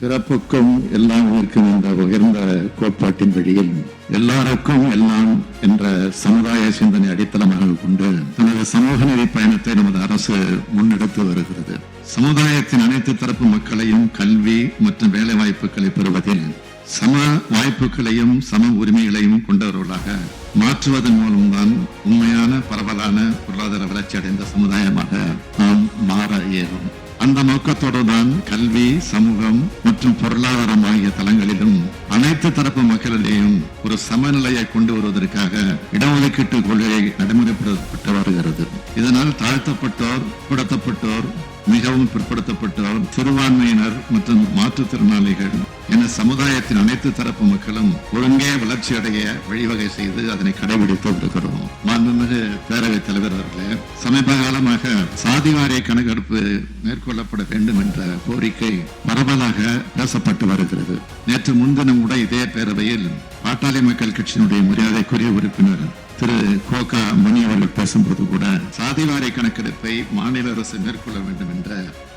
பிறப்புக்கும் எல்லாம் இருக்கும் என்ற உயர்ந்த கோட்பாட்டின் வழியில் எல்லாருக்கும் எல்லாம் என்ற சமுதாய சிந்தனை அடித்தளமாக கொண்டு தனது சமூக நீதி பயணத்தை நமது அரசு முன்னெடுத்து வருகிறது. சமுதாயத்தின் அனைத்து தரப்பு மக்களையும் கல்வி மற்றும் வேலை வாய்ப்புகளை பெறுவதில் சம வாய்ப்புகளையும் சம உரிமைகளையும் கொண்டவர்களாக மாற்றுவதன் மூலம்தான் உண்மையான பரவலான பொருளாதார வளர்ச்சி அடைந்த சமுதாயமாக நாம் மாற இயலும். அந்த நோக்கத்தோடு தான் கல்வி, சமூகம் மற்றும் பொருளாதாரம் ஆகிய தளங்களிலும் அனைத்து தரப்பு மக்களிடையும் ஒரு சமநிலையை கொண்டு வருவதற்காக இடஒதுக்கீட்டு கொள்கை நடைமுறைப்படுத்தப்பட்டு வருகிறது. இதனால் தாழ்த்தப்பட்டோர், பிற்படுத்தப்பட்டோர், மிகவும் பிற்படுத்தப்பட்டோர், சிறுபான்மையினர் மற்றும் மாற்றுத்திறனாளிகள் என சமுதாயத்தின் அனைத்து தரப்பு மக்களும் ஒருங்கே வளர்ச்சி அடைய வழிவகை செய்து அதனை கடைபிடித்து வருகிறோம். மாண்புமிகு பேரவைத் தலைவர் அவர்களே, சமீப காலமாக சாதிவாரிய கணக்கெடுப்பு மேற்கொள்ளப்பட வேண்டும் என்ற கோரிக்கை பரவலாக பேசப்பட்டு வருகிறது. நேற்று முன்தினம் கூட இதே பேரவையில் பாட்டாளி மக்கள் கட்சியினுடைய மரியாதைக்குரிய உறுப்பினர் திரு கோகா மணி அவர்கள் பேசும்போது கூட சாதிவாரிய கணக்கெடுப்பை மாநில அரசு மேற்கொள்ள வேண்டும் என்ற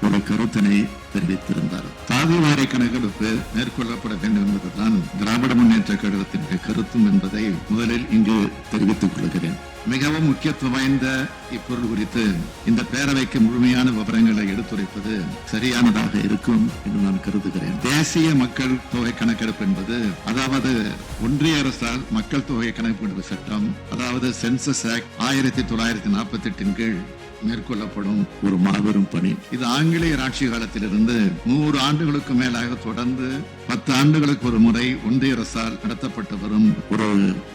ஒரு கருத்தினை தெரிவித்திருந்தார். சாதிவாரிய கணக்கெடுப்பு மேற்கொள்ளப்பட வேண்டும் என்பதுதான் திராவிட முன்னேற்ற கழகத்தினுடைய கருத்தும் என்பதை முதலில் இங்கு தெரிவித்துக் கொள்கிறேன். மிகவும் முக்கியத்துவம் வாய்ந்த இப்பொருள் குறித்து இந்த பேரவைக்கு முழுமையான விவரங்களை எடுத்துரைப்பது சரியானதாக இருக்கும் என்று நான் கருதுகிறேன். தேசிய மக்கள் தொகை கணக்கெடுப்பு என்பது, அதாவது ஒன்றிய அரசால் மக்கள் தொகை கணக்கெடுப்பு சட்டம், அதாவது சென்சஸ் ஆக்ட் 1948 கீழ் மேற்கொள்ளப்படும் ஒரு மாபெரும் பணி. இது ஆங்கிலேயர் ஆட்சி காலத்திலிருந்து 100 ஆண்டுகளுக்கு மேலாக தொடர்ந்து 10 ஆண்டுகளுக்கு ஒரு முறை ஒன்றிய அரசால் நடத்தப்பட்டு வரும் ஒரு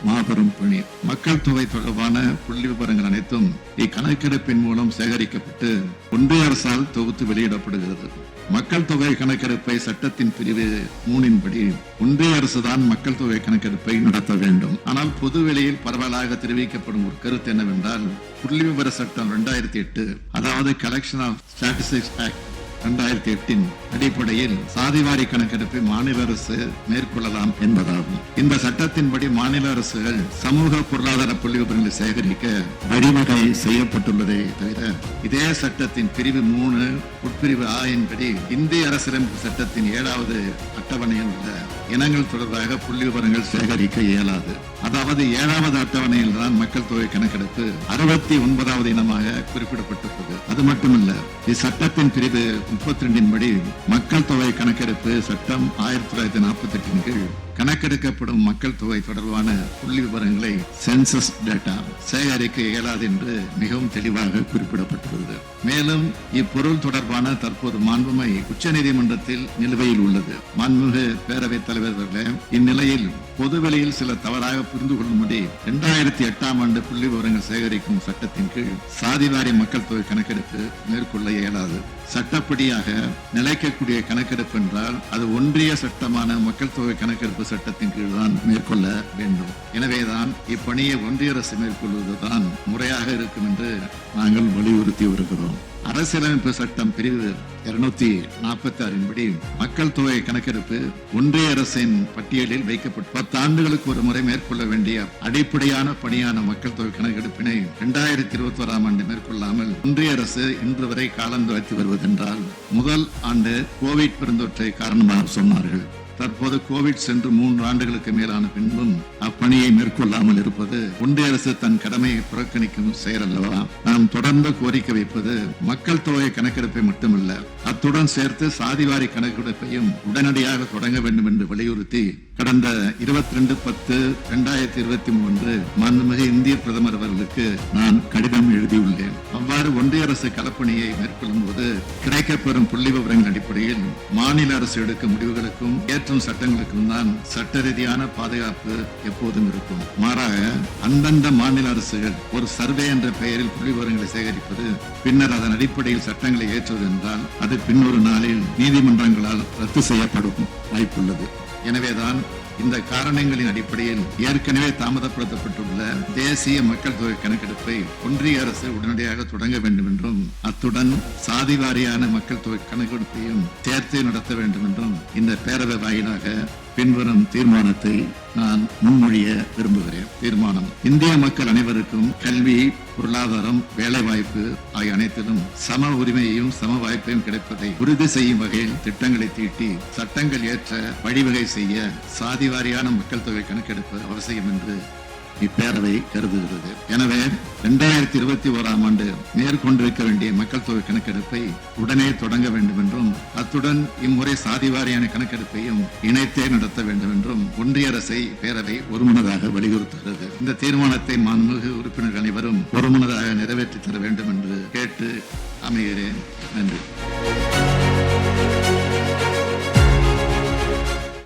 மாபெரும் பணி. மக்கள் தொகை தொடர்பான புள்ளி விவரங்கள் அனைத்தும் இக்கணக்கெடுப்பின் மூலம் சேகரிக்கப்பட்டு ஒன்றிய அரசால் தொகுத்து வெளியிடப்படுகிறது. மக்கள் தொகை கணக்கெடுப்பை சட்டத்தின் பிரிவு 3 படி ஒன்றிய அரசுதான் மக்கள் தொகை கணக்கெடுப்பை நடத்த வேண்டும். ஆனால் பொது வெளியில் பரவலாக தெரிவிக்கப்படும் ஒரு கருத்து என்னவென்றால், புள்ளி விவர சட்டம் 2008, அதாவது கலெக்ஷன் ஆஃப் ஸ்டாட்டிஸ்டிக்ஸ் ஆக்ட் 2008 அடிப்படையில் சாதிவாரி கணக்கெடுப்பை மாநில அரசு மேற்கொள்ளலாம் என்பதாகும். இந்த சட்டத்தின்படி மாநில அரசுகள் சமூக பொருளாதார புள்ளி விவரங்களை சேகரிக்க வழிவகை செய்யப்பட்டுள்ளதை தவிர, இதே சட்டத்தின் பிரிவு 3 உட்பிரிவு ஆ படி இந்திய அரசியலமைப்பு சட்டத்தின் 7வது அட்டவணையில் உள்ள இனங்கள் தொடர்பாக புள்ளி விவரங்கள் சேகரிக்க இயலாது. அதாவது 7வது அட்டவணையில் தான் மக்கள் தொகை கணக்கெடுப்பு 69வது இனமாக குறிப்பிடப்பட்டுள்ளது. அது மட்டுமல்ல, இச்சட்டத்தின் பிரிவு 32 படி மக்கள் தொகை கணக்கெடுப்பு சட்டம் 1948 கீழ் கணக்கெடுக்கப்படும் மக்கள் தொகை தொடர்பான புள்ளி விவரங்களை சென்சஸ் டேட்டா சேகரிக்க இயலாது என்று மிகவும் தெளிவாக குறிப்பிடப்பட்டுள்ளது. மேலும் இப்பொருள் தொடர்பான தற்போது மாண்புமை உச்சநீதிமன்றத்தில் நிலுவையில் உள்ளது. மாண்புமிகு பேரவைத் தலைவர்களே, இந்நிலையில் பொதுவெளியில் சில தவறாக புரிந்து கொள்ளும்படி 2008 ஆண்டு புள்ளி விவரங்கள் சேகரிக்கும் சட்டத்தின் கீழ் சாதிவாரி மக்கள் தொகை கணக்கெடுப்பு மேற்கொள்ள இயலாது. சட்டப்படியாக நிலைக்கக்கூடிய கணக்கெடுப்பு என்றால் அது ஒன்றிய சட்டமான மக்கள் தொகை கணக்கெடுப்பு சட்டத்தின் கீழ் தான் மேற்கொள்ள வேண்டும். எனவேதான் இப்பணியை ஒன்றிய அரசு மேற்கொள்வதுதான் முறையாக இருக்கும் என்று நாங்கள் வலியுறுத்தி வருகிறோம். அரசியலமைப்பு சட்டம் பிரிவு 246 படி மக்கள் தொகை கணக்கெடுப்பு ஒன்றிய அரசின் பட்டியலில் வைக்கப்பட்டு 10 ஆண்டுகளுக்கு ஒரு முறை மேற்கொள்ள வேண்டிய அடிப்படையான பணியான மக்கள் தொகை கணக்கெடுப்பினை 2021 ஆண்டு மேற்கொள்ளாமல் ஒன்றிய அரசு இன்று வரை காலந்தாழ்த்தி வருவதென்றால், முதல் ஆண்டு கோவிட் பெருந்தொற்றை காரணமாக சொன்னார்கள். தற்போது கோவிட் சென்று 3 ஆண்டுகளுக்கு மேலான பின்பும் அப்பணியை மேற்கொள்ளாமல் இருப்பது ஒன்றிய அரசு தன் கடமையை புறக்கணிக்கும் செயல் அல்லவா? நாம் தொடர்ந்து கோரிக்கை வைப்பது மக்கள் தொகை கணக்கெடுப்பை மட்டுமல்ல, அத்துடன் சேர்த்து சாதிவாரி கணக்கெடுப்பையும் உடனடியாக தொடங்க வேண்டும் என்று வலியுறுத்தி கடந்த 22/10/2023 மாண்புமிகு இந்திய பிரதமர் அவர்களுக்கு நான் கடிதம் எழுதியுள்ளேன். அவ்வாறு ஒன்றிய அரசு களப்பணியை மேற்கொள்ளும் போது கிடைக்கப்பெறும் புள்ளி விவரங்கள் அடிப்படையில் மாநில அரசு எடுக்கும் முடிவுகளுக்கும் ஏற்றும் சட்டங்களுக்கும் தான் சட்ட ரீதியான பாதுகாப்பு எப்போதும் இருக்கும். மாறாக அந்தந்த மாநில அரசுகள் ஒரு சர்வே என்ற பெயரில் புள்ளி விவரங்களை சேகரிப்பது, பின்னர் அதன் அடிப்படையில் சட்டங்களை ஏற்றுவது என்றால் அது பின்னொரு நாளில் நீதிமன்றங்களால் ரத்து செய்யப்படும் வாய்ப்புள்ளது. எனவேதான் இந்த காரணங்களின் அடிப்படையில் ஏற்கனவே தாமதப்படுத்தப்பட்டுள்ள தேசிய மக்கள் தொகை கணக்கெடுப்பை ஒன்றிய அரசு உடனடியாக தொடங்க வேண்டும் என்றும், அத்துடன் சாதிவாரியான மக்கள் தொகை கணக்கெடுப்பையும் சேர்த்து நடத்த வேண்டும் என்றும் இந்த பேரவை வாயிலாக பின்வரும் தீர்மானத்தை நான் முன்மொழிய விரும்புகிறேன். தீர்மானம்: இந்திய மக்கள் அனைவருக்கும் கல்வி, பொருளாதாரம், வேலைவாய்ப்பு ஆகிய அனைத்திலும் சம உரிமையையும் சம வாய்ப்பையும் கிடைப்பதை உறுதி செய்யும் வகையில் திட்டங்களை தீட்டி சட்டங்கள் ஏற்ற வழிவகை செய்ய சாதி வாரியான மக்கள் தொகை கணக்கெடுப்பு அவசியம் என்று இப்பேரவை கருதுகிறது. எனவே 2021 ஆண்டு மேற்கொண்டிருக்க வேண்டிய மக்கள் தொகை கணக்கெடுப்பை உடனே தொடங்க வேண்டும் என்றும், அத்துடன் இம்முறை சாதி வாரியான கணக்கெடுப்பையும் இணைத்தே நடத்த வேண்டும் என்றும் ஒன்றிய அரசை பேரவை ஒருமனதாக வலியுறுத்துகிறது. இந்த தீர்மானத்தை மாண்புமிகு உறுப்பினர்கள் அனைவரும் ஒருமனதாக நிறைவேற்றி தர வேண்டும் என்று கேட்டு அமைகிறேன். நன்றி.